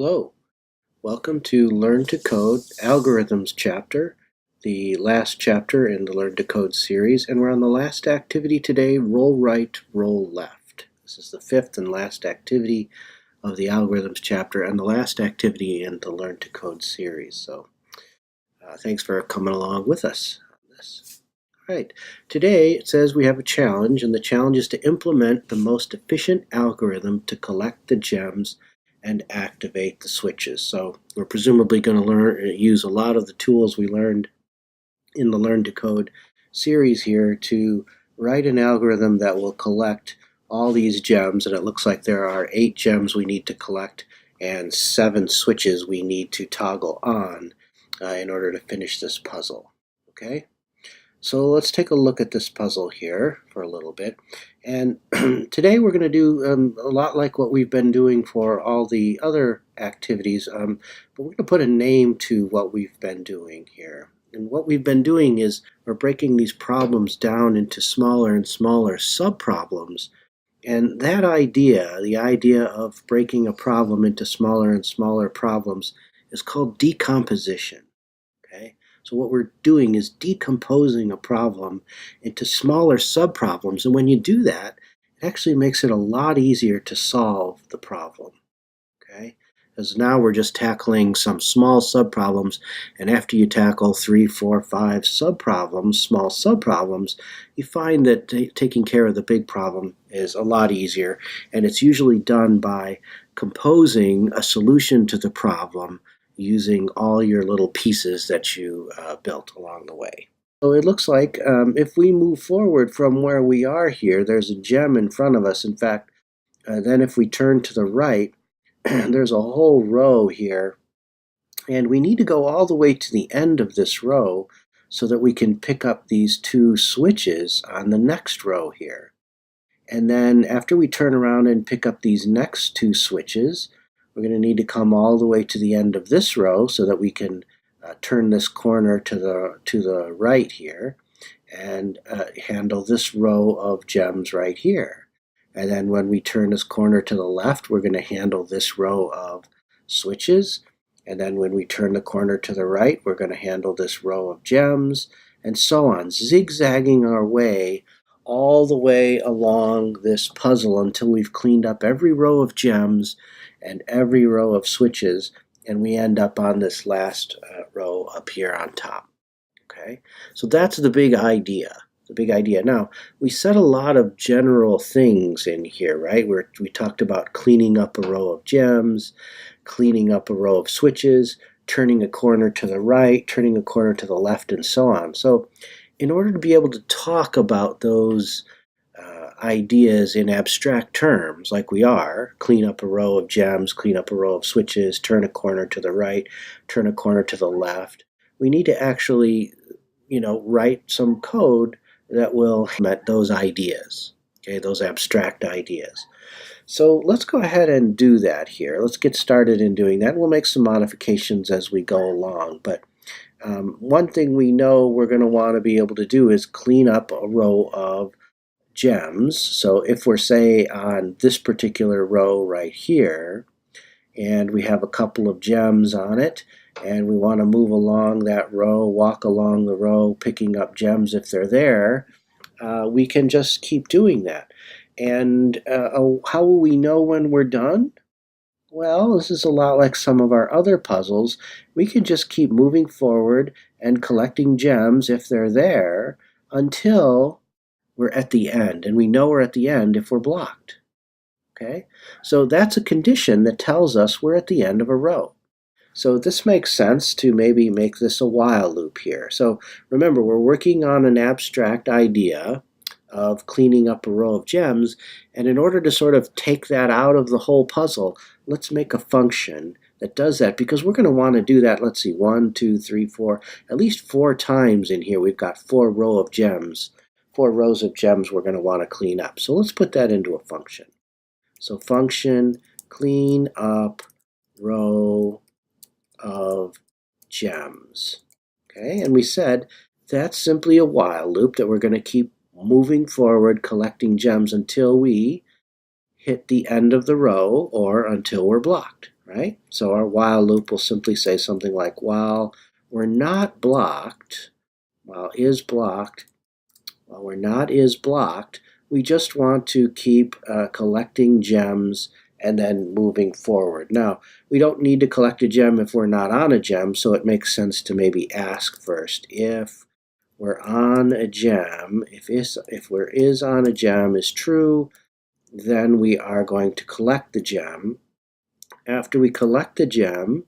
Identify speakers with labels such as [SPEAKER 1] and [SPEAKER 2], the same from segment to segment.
[SPEAKER 1] Hello, welcome to Learn to Code Algorithms chapter, the last chapter in the Learn to Code series, and we're on the last activity today, roll right, roll left. This is the fifth and last activity of the Algorithms chapter and the last activity in the Learn to Code series. So thanks for coming along with us on this. All right, today it says we have a challenge, and the challenge is to implement the most efficient algorithm to collect the gems and activate the switches. So we're presumably going to use a lot of the tools we learned in the Learn to Code series here to write an algorithm that will collect all these gems, and it looks like there are 8 gems we need to collect and 7 switches we need to toggle on in order to finish this puzzle. Okay? So let's take a look at this puzzle here for a little bit. And today we're going to do a lot like what we've been doing for all the other activities, but we're going to put a name to what we've been doing here. And what we've been doing is we're breaking these problems down into smaller and smaller subproblems. And that idea, the idea of breaking a problem into smaller and smaller problems, is called decomposition. Okay? So what we're doing is decomposing a problem into smaller subproblems, and when you do that, it actually makes it a lot easier to solve the problem. Okay? Because now we're just tackling some small subproblems, and after you tackle 3, 4, 5 subproblems, small subproblems, you find that taking care of the big problem is a lot easier, and it's usually done by composing a solution to the problem using all your little pieces that you built along the way. So it looks like if we move forward from where we are here, there's a gem in front of us. In fact, then if we turn to the right, there's a whole row here, and we need to go all the way to the end of this row so that we can pick up these 2 switches on the next row here. And then after we turn around and pick up these next 2 switches, we're going to need to come all the way to the end of this row so that we can turn this corner to the right here and handle this row of gems right here. And then when we turn this corner to the left, we're going to handle this row of switches. And then when we turn the corner to the right, we're going to handle this row of gems, and so on, zigzagging our way all the way along this puzzle until we've cleaned up every row of gems and every row of switches, and we end up on this last row up here on top. Okay, so that's the big idea. The big idea. Now, we said a lot of general things in here, right? We talked about cleaning up a row of gems, cleaning up a row of switches, turning a corner to the right, turning a corner to the left, and so on. So in order to be able to talk about those ideas in abstract terms, like we are, clean up a row of gems, clean up a row of switches, turn a corner to the right, turn a corner to the left, we need to actually, write some code that will implement those ideas, okay, those abstract ideas. So let's go ahead and do that here. Let's get started in doing that. We'll make some modifications as we go along, but one thing we know we're going to want to be able to do is clean up a row of gems. So if we're, say, on this particular row right here, and we have a couple of gems on it, and we want to move along that row, walk along the row, picking up gems if they're there, we can just keep doing that. And how will we know when we're done? Well, this is a lot like some of our other puzzles. We can just keep moving forward and collecting gems if they're there until we're at the end, and we know we're at the end if we're blocked. Okay? So that's a condition that tells us we're at the end of a row. So this makes sense to maybe make this a while loop here. So remember, we're working on an abstract idea of cleaning up a row of gems, and in order to sort of take that out of the whole puzzle, let's make a function that does that, because we're going to want to do that, let's see, 1, 2, 3, 4, at least 4 times in here. We've got 4 rows of gems we're going to want to clean up. So let's put that into a function. So function clean up row of gems. Okay, and we said that's simply a while loop that we're going to keep moving forward, collecting gems until we hit the end of the row or until we're blocked. right? So our while loop will simply say something like, while we're not blocked, while is blocked, while we're not is blocked, we just want to keep collecting gems and then moving forward. Now, we don't need to collect a gem if we're not on a gem, so it makes sense to maybe ask first. If we're on a gem, if we're is on a gem is true, then we are going to collect the gem. After we collect the gem,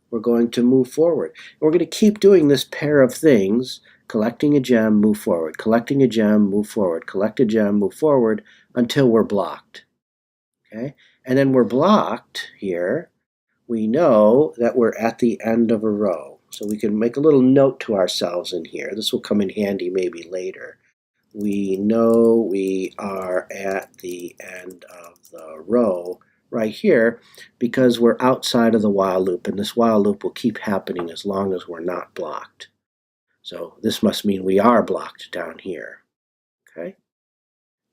[SPEAKER 1] we're going to move forward. And we're going to keep doing this pair of things, collecting a gem, move forward, collecting a gem, move forward, collect a gem, move forward, until we're blocked. Okay? And then we're blocked here. We know that we're at the end of a row. So we can make a little note to ourselves in here. This will come in handy maybe later. We know we are at the end of the row right here because we're outside of the while loop, and this while loop will keep happening as long as we're not blocked. So this must mean we are blocked down here.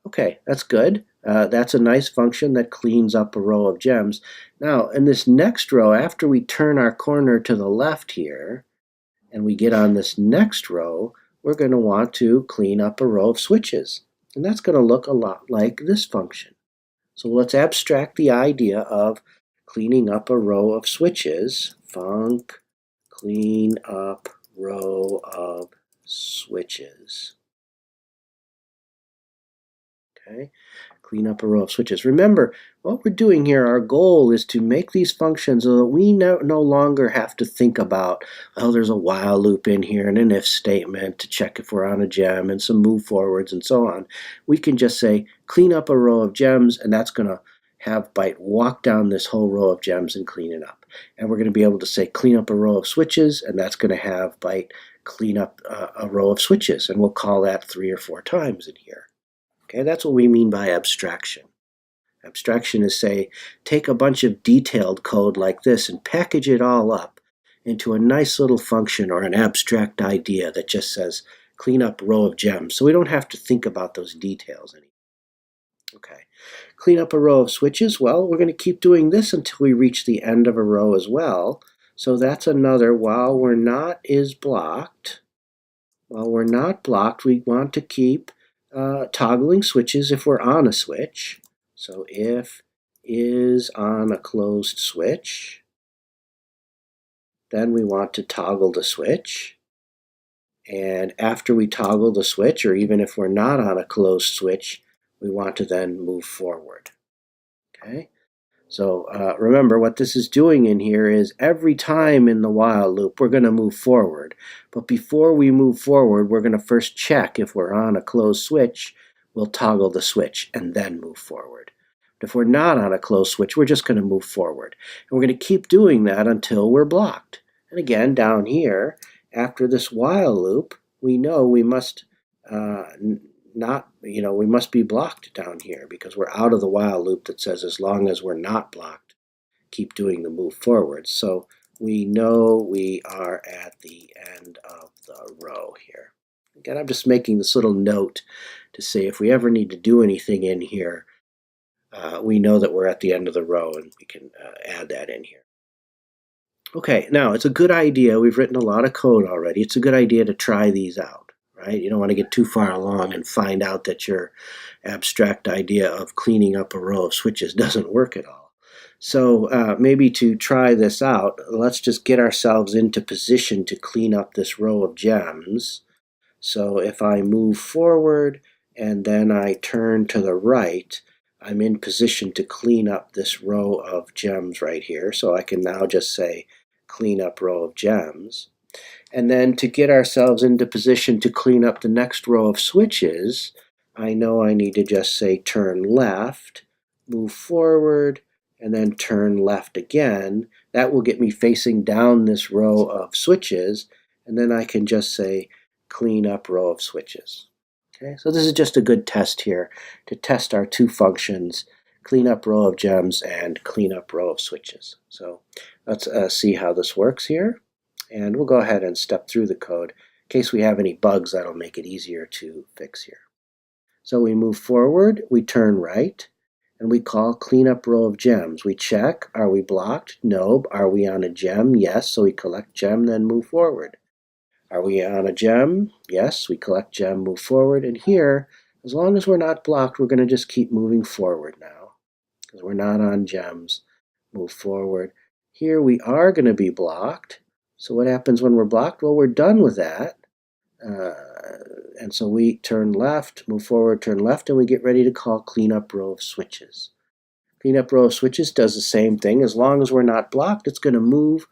[SPEAKER 1] Okay, that's good. That's a nice function that cleans up a row of gems. Now, in this next row, after we turn our corner to the left here, and we get on this next row, we're going to want to clean up a row of switches. And that's going to look a lot like this function. So let's abstract the idea of cleaning up a row of switches. Func clean up row of switches. Okay, clean up a row of switches. Remember, what we're doing here, our goal is to make these functions so that we no longer have to think about, oh, there's a while loop in here and an if statement to check if we're on a gem and some move forwards and so on. We can just say, clean up a row of gems, and that's going to have Byte walk down this whole row of gems and clean it up. And we're going to be able to say, clean up a row of switches, and that's going to have Byte clean up a row of switches, and we'll call that 3 or 4 times in here. Okay, that's what we mean by abstraction. Abstraction is, say, take a bunch of detailed code like this and package it all up into a nice little function or an abstract idea that just says, clean up row of gems, so we don't have to think about those details anymore. Okay, clean up a row of switches. Well, we're going to keep doing this until we reach the end of a row as well. So that's another, while we're not is blocked. While we're not blocked, we want to keep toggling switches if we're on a switch. So if is on a closed switch, then we want to toggle the switch. And after we toggle the switch, or even if we're not on a closed switch, we want to then move forward. Okay? So remember, what this is doing in here is every time in the while loop, we're going to move forward. But before we move forward, we're going to first check if we're on a closed switch. We'll toggle the switch and then move forward. But if we're not on a closed switch, we're just going to move forward. And we're going to keep doing that until we're blocked. And again, down here, after this while loop, we know we must we must be blocked down here because we're out of the while loop that says as long as we're not blocked, keep doing the move forward. So we know we are at the end of the row here. Again, I'm just making this little note to say if we ever need to do anything in here, we know that we're at the end of the row and we can add that in here. Okay, now it's a good idea. We've written a lot of code already. It's a good idea to try these out, right? You don't want to get too far along and find out that your abstract idea of cleaning up a row of switches doesn't work at all. So maybe to try this out, let's just get ourselves into position to clean up this row of gems. So if I move forward and then I turn to the right, I'm in position to clean up this row of gems right here. So I can now just say clean up row of gems. And then to get ourselves into position to clean up the next row of switches, I know I need to just say turn left, move forward, and then turn left again. That will get me facing down this row of switches, and then I can just say clean up row of switches. Okay, so this is just a good test here to test our two functions, clean up row of gems and clean up row of switches. So let's see how this works here. And we'll go ahead and step through the code. In case we have any bugs, that'll make it easier to fix here. So we move forward, we turn right, and we call clean up row of gems. We check, are we blocked? No. Are we on a gem? Yes. So we collect gem, then move forward. Are we on a gem? Yes. We collect gem, move forward. And here, as long as we're not blocked, we're going to just keep moving forward now because we're not on gems. Move forward. Here we are going to be blocked. So what happens when we're blocked? Well, we're done with that. And so we turn left, move forward, turn left, and we get ready to call clean up row of switches. Clean up row of switches does the same thing. As long as we're not blocked, it's going to move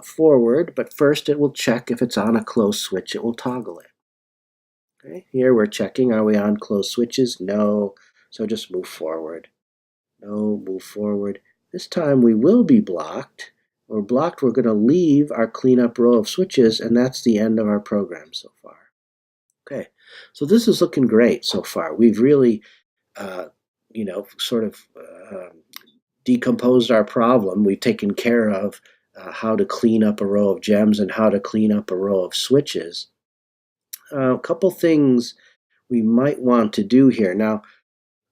[SPEAKER 1] forward, but first it will check if it's on a closed switch. It will toggle it. Okay. Here we're checking, are we on closed switches? No. So just move forward. No, move forward. This time we will be blocked. We're blocked, we're going to leave our clean up row of switches, and that's the end of our program so far. Okay, so this is looking great so far. We've really, sort of decomposed our problem. We've taken care of how to clean up a row of gems and how to clean up a row of switches. A couple things we might want to do here. Now,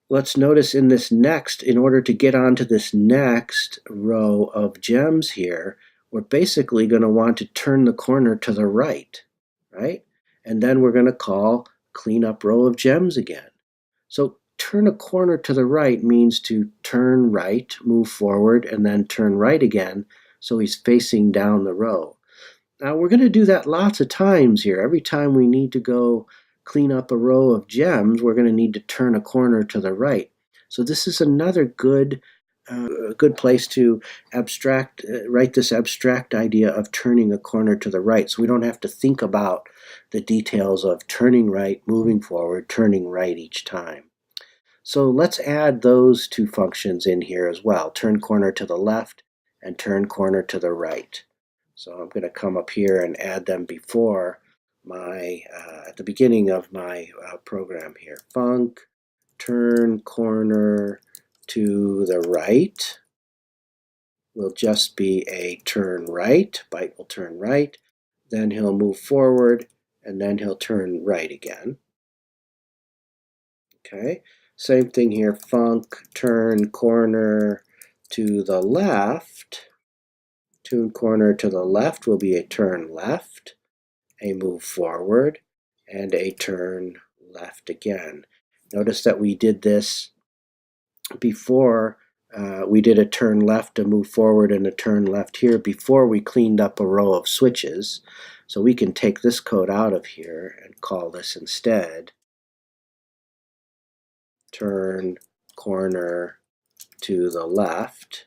[SPEAKER 1] let's notice in this next, in order to get onto this next row of gems here, we're basically going to want to turn the corner to the right, right? And then we're going to call clean up row of gems again. So turn a corner to the right means to turn right, move forward, and then turn right again, so he's facing down the row. Now we're going to do that lots of times here. Every time we need to go clean up a row of gems, we're going to need to turn a corner to the right. So this is another good place to write this abstract idea of turning a corner to the right, so we don't have to think about the details of turning right, moving forward, turning right each time. So let's add those two functions in here as well, turn corner to the left and turn corner to the right. So I'm going to come up here and add them before my, at the beginning of my program here. Func, turn corner to the right will just be a turn right. Byte will turn right. Then he'll move forward, and then he'll turn right again. Okay, same thing here. Func, turn corner to the left. Turn corner to the left will be a turn left, a move forward, and a turn left again. Notice that we did this before. We did a turn left, a move forward, and a turn left here before we cleaned up a row of switches. So we can take this code out of here and call this instead turn corner to the left.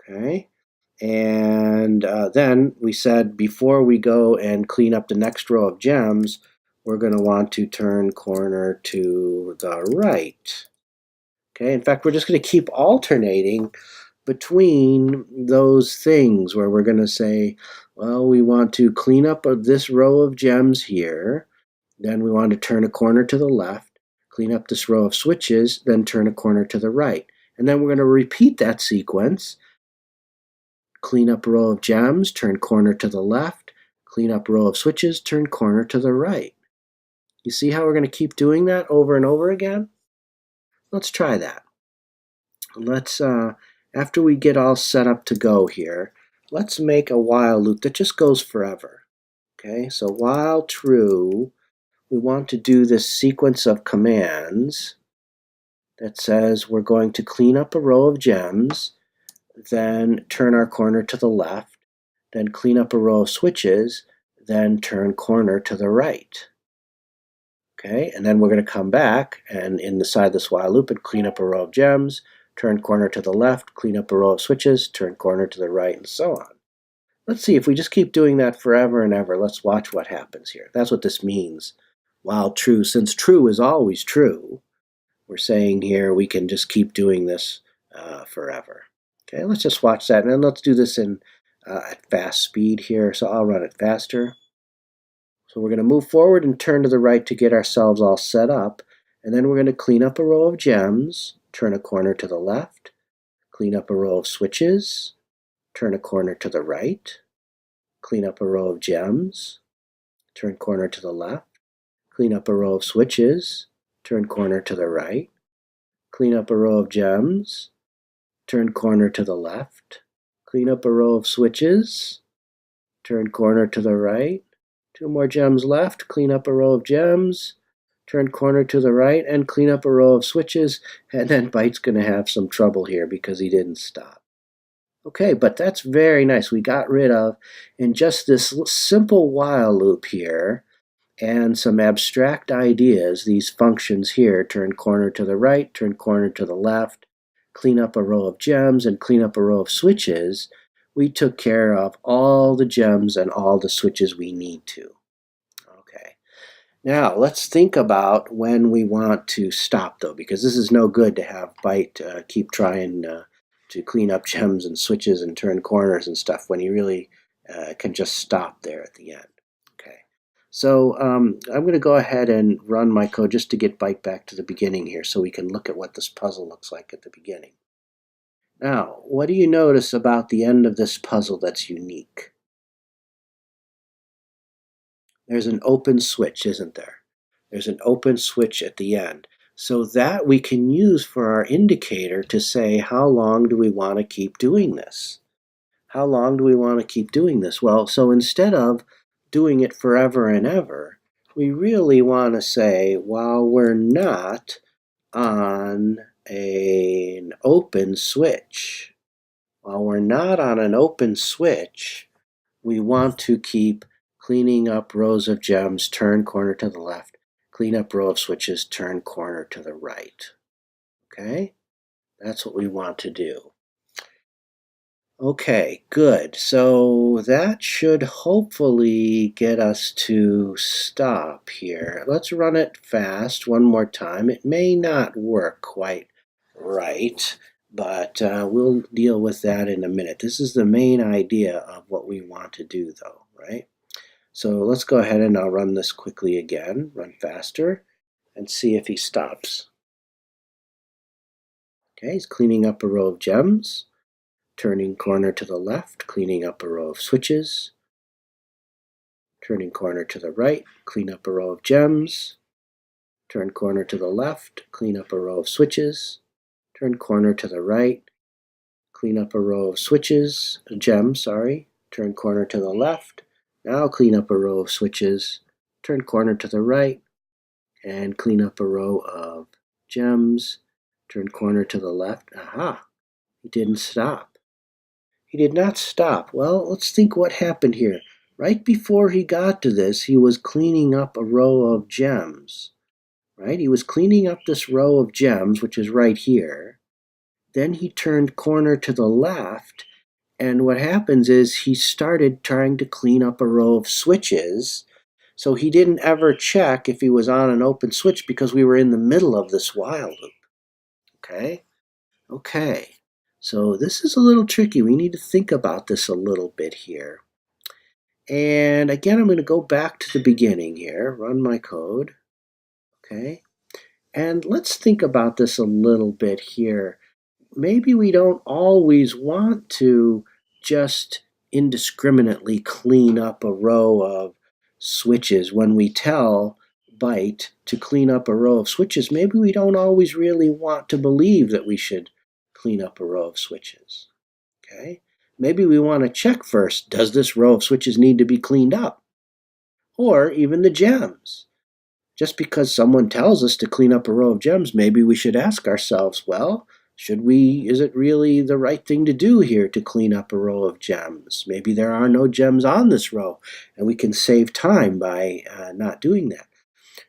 [SPEAKER 1] Okay, and then we said before we go and clean up the next row of gems, we're going to want to turn corner to the right. Okay, in fact, we're just going to keep alternating between those things where we're going to say, well, we want to clean up this row of gems here, then we want to turn a corner to the left, clean up this row of switches, then turn a corner to the right. And then we're going to repeat that sequence, clean up a row of gems, turn corner to the left, clean up a row of switches, turn corner to the right. You see how we're going to keep doing that over and over again? Let's try that. Let's, after we get all set up to go here, let's make a while loop that just goes forever. Okay, so while true, we want to do this sequence of commands that says we're going to clean up a row of gems, then turn our corner to the left, then clean up a row of switches, then turn corner to the right. Okay, and then we're going to come back and inside this while loop and clean up a row of gems, turn corner to the left, clean up a row of switches, turn corner to the right, and so on. Let's see, if we just keep doing that forever and ever, let's watch what happens here. That's what this means. While true, since true is always true, we're saying here we can just keep doing this forever. Okay, let's just watch that, and then let's do this in at fast speed here, so I'll run it faster. So we're going to move forward and turn to the right to get ourselves all set up, and then we're going to clean up a row of gems, turn a corner to the left, clean up a row of switches, turn a corner to the right, clean up a row of gems, turn corner to the left, clean up a row of switches, turn corner to the right, clean up a row of gems, turn corner to the left, clean up a row of switches, turn corner to the right, 2 more gems left, clean up a row of gems, turn corner to the right, and clean up a row of switches, and then Byte's going to have some trouble here because he didn't stop. Okay, but that's very nice. We got rid of, in just this simple while loop here, and some abstract ideas, these functions here, turn corner to the right, turn corner to the left, clean up a row of gems, and clean up a row of switches, we took care of all the gems and all the switches we need to. Okay. Now, let's think about when we want to stop, though, because this is no good to have Byte keep trying to clean up gems and switches and turn corners and stuff when he really can just stop there at the end. Okay. So I'm going to go ahead and run my code just to get Byte back to the beginning here so we can look at what this puzzle looks like at the beginning. Now, what do you notice about the end of this puzzle that's unique? There's an open switch, isn't there? There's an open switch at the end. So that we can use for our indicator to say, how long do we want to keep doing this? How long do we want to keep doing this? Well, so instead of doing it forever and ever, we really want to say, while we're not on an open switch, while we're not on an open switch, we want to keep cleaning up rows of gems, turn corner to the left, clean up row of switches, turn corner to the right. Okay? That's what we want to do. Okay, good. So that should hopefully get us to stop here. Let's run it fast one more time. It may not work quite right, but we'll deal with that in a minute. This is the main idea of what we want to do, though, right? So let's go ahead and I'll run this quickly again, run faster, and see if he stops. Okay, he's cleaning up a row of gems, turning corner to the left, cleaning up a row of switches, turning corner to the right, clean up a row of gems, turn corner to the left, clean up a row of switches, turn corner to the right, clean up a row of switches, gems, sorry, turn corner to the left, now clean up a row of switches, turn corner to the right, and clean up a row of gems, turn corner to the left. Aha, he didn't stop. He did not stop. Well, let's think what happened here. Right before he got to this, he was cleaning up a row of gems. Right? He was cleaning up this row of gems, which is right here. Then he turned corner to the left, and what happens is he started trying to clean up a row of switches. So he didn't ever check if he was on an open switch because we were in the middle of this while loop. Okay? Okay. So this is a little tricky. We need to think about this a little bit here. And again, I'm going to go back to the beginning here, run my code. Okay. And let's think about this a little bit here. Maybe we don't always want to just indiscriminately clean up a row of switches. When we tell Byte to clean up a row of switches, maybe we don't always really want to believe that we should clean up a row of switches. Okay? Maybe we want to check first, does this row of switches need to be cleaned up? Or even the gems. Just because someone tells us to clean up a row of gems, maybe we should ask ourselves, well, is it really the right thing to do here to clean up a row of gems? Maybe there are no gems on this row, and we can save time by not doing that.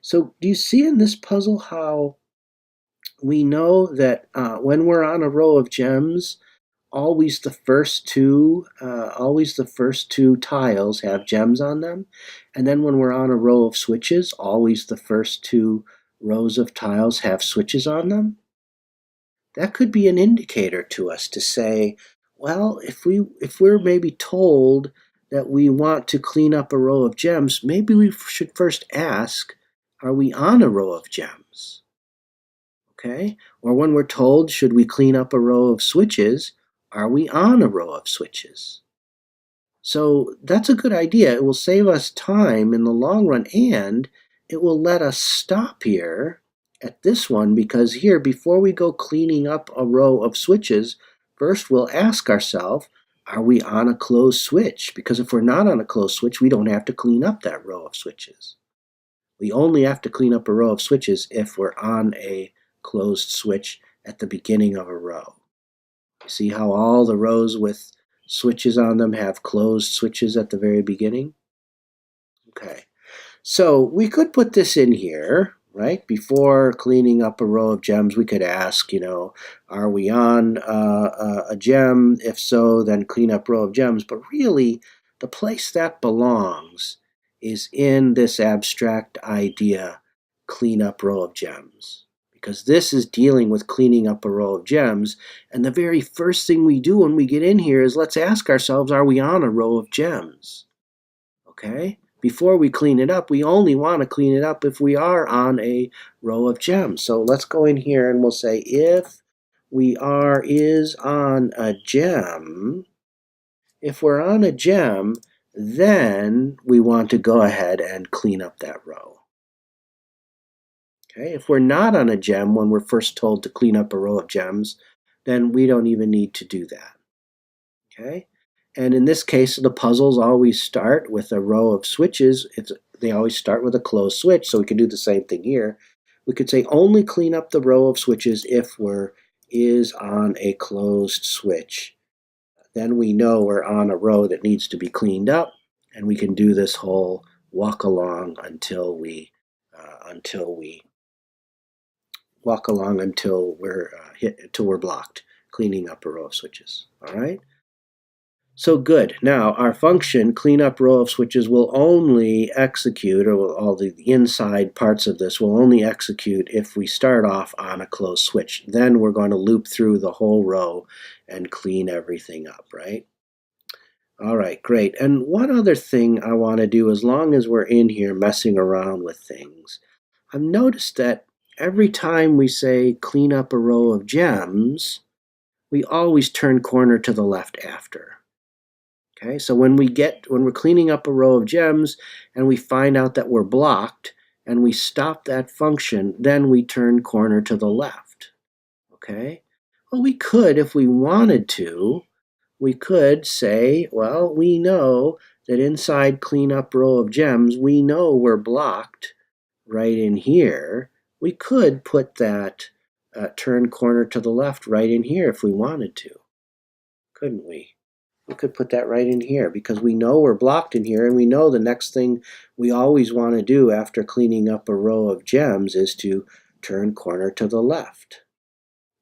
[SPEAKER 1] So do you see in this puzzle how we know that when we're on a row of gems, always the first two tiles have gems on them, and then when we're on a row of switches, always the first two rows of tiles have switches on them? That could be an indicator to us to say, well, if we're maybe told that we want to clean up a row of gems, maybe we should first ask, are we on a row of gems? Okay? Or when we're told, should we clean up a row of switches, are we on a row of switches? So that's a good idea. It will save us time in the long run, and it will let us stop here at this one because here, before we go cleaning up a row of switches, first we'll ask ourselves, are we on a closed switch? Because if we're not on a closed switch, we don't have to clean up that row of switches. We only have to clean up a row of switches if we're on a closed switch at the beginning of a row. You see how all the rows with switches on them have closed switches at the very beginning? Okay. So we could put this in here, right? Before cleaning up a row of gems, we could ask, are we on a gem? If so, then clean up row of gems. But really, the place that belongs is in this abstract idea, clean up row of gems. Because this is dealing with cleaning up a row of gems. And the very first thing we do when we get in here is let's ask ourselves, are we on a row of gems? Okay? Before we clean it up, we only want to clean it up if we are on a row of gems. So let's go in here and we'll say if is on a gem, if we're on a gem, then we want to go ahead and clean up that row. Okay, if we're not on a gem when we're first told to clean up a row of gems, then we don't even need to do that. Okay? And in this case, the puzzles always start with a row of switches. They always start with a closed switch, so we can do the same thing here. We could say only clean up the row of switches if is on a closed switch. Then we know we're on a row that needs to be cleaned up, and we can do this whole walk along until we're blocked, cleaning up a row of switches. All right. So good. Now our function clean up row of switches will only execute, or all the inside parts of this will only execute if we start off on a closed switch. Then we're going to loop through the whole row and clean everything up, right? All right, great. And one other thing I want to do, as long as we're in here messing around with things, I've noticed that every time we say clean up a row of gems, we always turn corner to the left after. Okay, so when we're cleaning up a row of gems and we find out that we're blocked and we stop that function, then we turn corner to the left. Okay, well, we could, if we wanted to, we could say, well, we know that inside clean up row of gems, we know we're blocked right in here. We could put that turn corner to the left right in here if we wanted to, couldn't we? We could put that right in here because we know we're blocked in here, and we know the next thing we always want to do after cleaning up a row of gems is to turn corner to the left.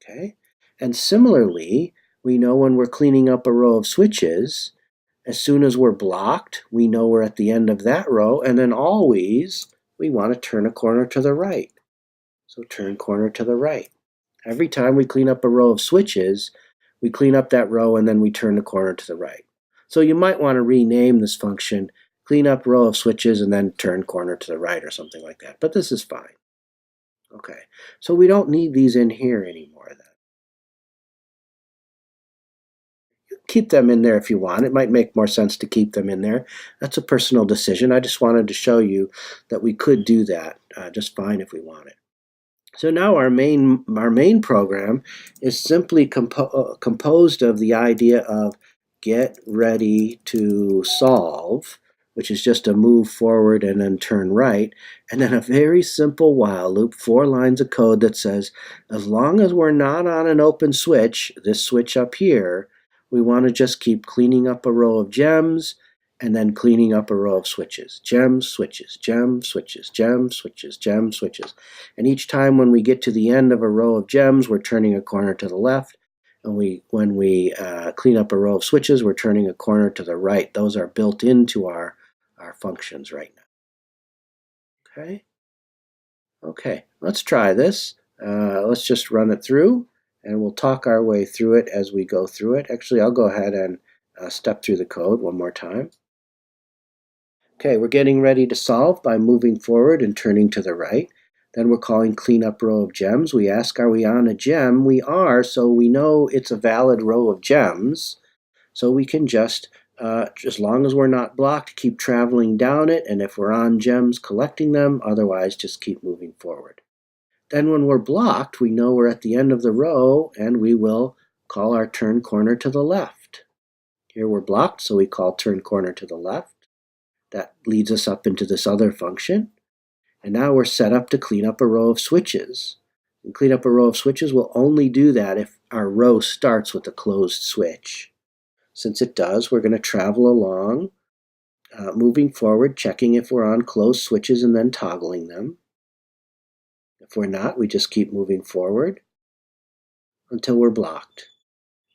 [SPEAKER 1] Okay? And similarly, we know when we're cleaning up a row of switches, as soon as we're blocked, we know we're at the end of that row, and then always we want to turn a corner to the right. So turn corner to the right. Every time we clean up a row of switches, we clean up that row and then we turn the corner to the right. So you might want to rename this function, clean up row of switches and then turn corner to the right or something like that. But this is fine. Okay, so we don't need these in here anymore then. You can keep them in there if you want. It might make more sense to keep them in there. That's a personal decision. I just wanted to show you that we could do that just fine if we wanted. So now our main program is simply composed of the idea of get ready to solve, which is just a move forward and then turn right, and then a very simple while loop, 4 lines of code that says, as long as we're not on an open switch, this switch up here, we want to just keep cleaning up a row of gems, and then cleaning up a row of switches. Gems, switches, gems, switches, gems, switches, gems, switches. And each time when we get to the end of a row of gems, we're turning a corner to the left. And when we clean up a row of switches, we're turning a corner to the right. Those are built into our functions right now. Okay? Okay, let's try this. Let's just run it through, and we'll talk our way through it as we go through it. Actually, I'll go ahead and step through the code one more time. Okay, we're getting ready to solve by moving forward and turning to the right. Then we're calling clean up row of gems. We ask, are we on a gem? We are, so we know it's a valid row of gems. So we can just, as long as we're not blocked, keep traveling down it. And if we're on gems, collecting them. Otherwise, just keep moving forward. Then when we're blocked, we know we're at the end of the row, and we will call our turn corner to the left. Here we're blocked, so we call turn corner to the left. That leads us up into this other function. And now we're set up to clean up a row of switches. And clean up a row of switches will only do that if our row starts with a closed switch. Since it does, we're going to travel along, moving forward, checking if we're on closed switches and then toggling them. If we're not, we just keep moving forward until we're blocked.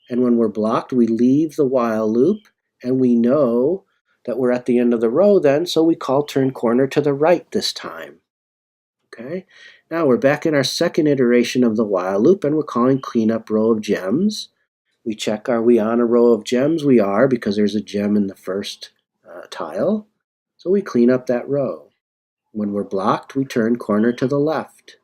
[SPEAKER 1] And when we're blocked, we leave the while loop, and we know that we're at the end of the row then, so we call turn corner to the right this time. Okay, now we're back in our second iteration of the while loop, and we're calling clean up row of gems. We check, are we on a row of gems? We are, because there's a gem in the first tile. So we clean up that row. When we're blocked, we turn corner to the left.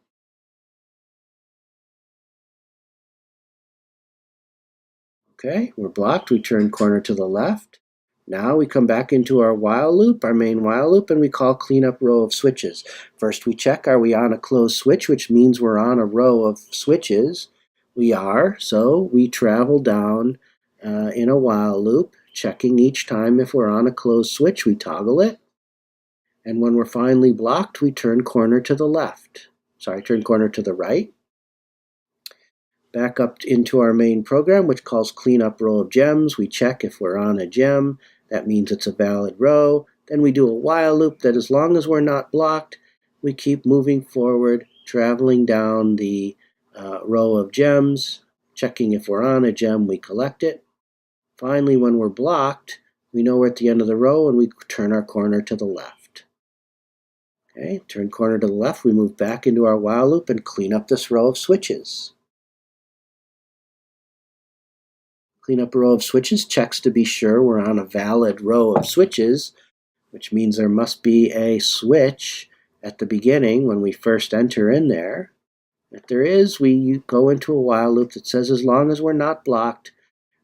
[SPEAKER 1] Okay, we're blocked, we turn corner to the left. Now we come back into our while loop, our main while loop, and we call clean up row of switches. First we check, are we on a closed switch, which means we're on a row of switches. We are, so we travel down in a while loop, checking each time if we're on a closed switch, we toggle it. And when we're finally blocked, we turn corner to the left. Turn corner to the right. Back up into our main program, which calls clean up row of gems. We check if we're on a gem. That means it's a valid row. Then we do a while loop that as long as we're not blocked, we keep moving forward, traveling down the row of gems, checking if we're on a gem, we collect it. Finally, when we're blocked, we know we're at the end of the row, and we turn our corner to the left. Okay, turn corner to the left, we move back into our while loop and clean up this row of switches. Clean up a row of switches checks to be sure we're on a valid row of switches, which means there must be a switch at the beginning when we first enter in there. If there is, we go into a while loop that says as long as we're not blocked,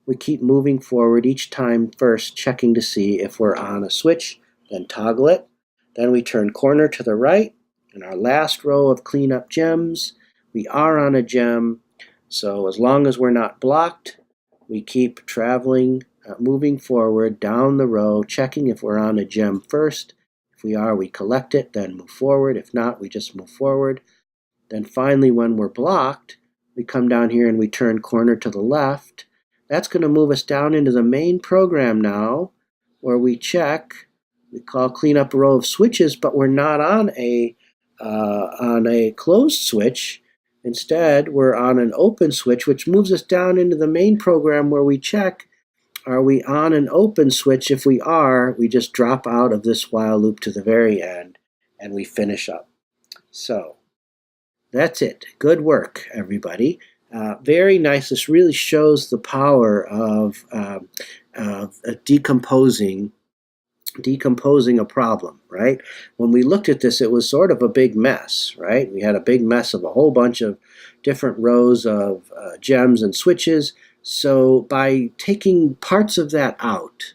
[SPEAKER 1] we keep moving forward each time, first checking to see if we're on a switch, then toggle it. Then we turn corner to the right. In our last row of clean up gems, we are on a gem, so as long as we're not blocked, we keep traveling, moving forward down the row, checking if we're on a gem first. If we are, we collect it, then move forward. If not, we just move forward. Then finally, when we're blocked, we come down here and we turn corner to the left. That's going to move us down into the main program now, where we check. We call clean up a row of switches, but we're not on a closed switch. Instead, we're on an open switch, which moves us down into the main program where we check, are we on an open switch? If we are, we just drop out of this while loop to the very end, and we finish up. So that's it. Good work, everybody. Very nice. This really shows the power of decomposing a problem, right? When we looked at this, it was sort of a big mess, right? We had a big mess of a whole bunch of different rows of gems and switches. So by taking parts of that out,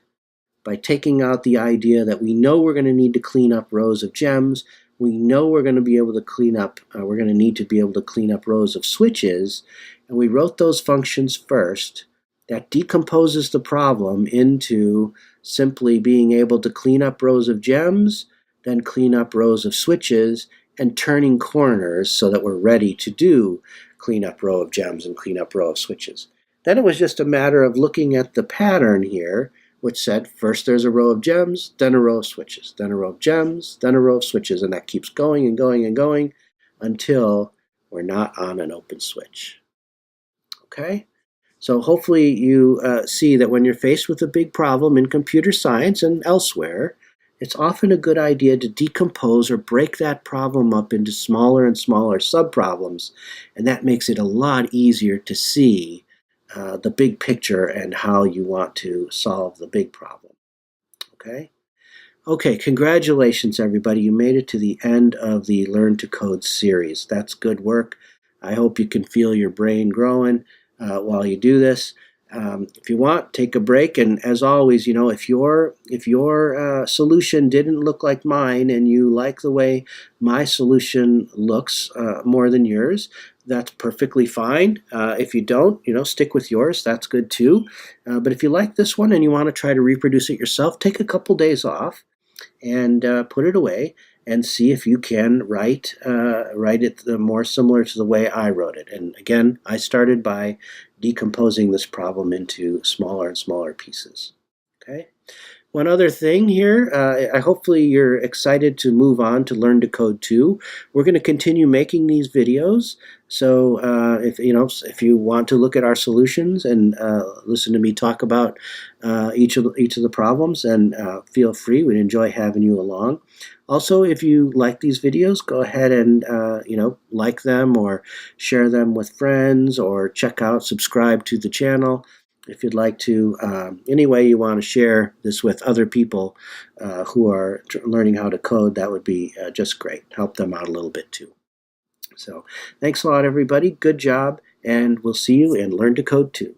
[SPEAKER 1] by taking out the idea that we know we're going to need to clean up rows of gems, we know we're going to be able to clean up, we're going to need to be able to clean up rows of switches, and we wrote those functions first. That decomposes the problem into simply being able to clean up rows of gems, then clean up rows of switches, and turning corners so that we're ready to do clean up row of gems and clean up row of switches. Then it was just a matter of looking at the pattern here, which said first there's a row of gems, then a row of switches, then a row of gems, then a row of switches, and that keeps going and going and going until we're not on an open switch. Okay? So hopefully you see that when you're faced with a big problem in computer science and elsewhere, it's often a good idea to decompose or break that problem up into smaller and smaller subproblems, and that makes it a lot easier to see the big picture and how you want to solve the big problem. Okay? Okay, congratulations everybody. You made it to the end of the Learn to Code series. That's good work. I hope you can feel your brain growing while you do this. If you want, take a break, and as always, if your solution didn't look like mine, and you like the way my solution looks more than yours, that's perfectly fine. If you don't, stick with yours. That's good too. But if you like this one and you want to try to reproduce it yourself, take a couple days off and put it away and see if you can write it more similar to the way I wrote it. And again, I started by decomposing this problem into smaller and smaller pieces. Okay. One other thing here, hopefully you're excited to move on to Learn to Code 2. We're going to continue making these videos. So if you want to look at our solutions and listen to me talk about each of the problems, then feel free. We'd enjoy having you along. Also, if you like these videos, go ahead and like them or share them with friends, or subscribe to the channel. If you'd like to, any way you want to share this with other people who are learning how to code, that would be just great. Help them out a little bit too. So thanks a lot, everybody. Good job, and we'll see you in Learn to Code 2.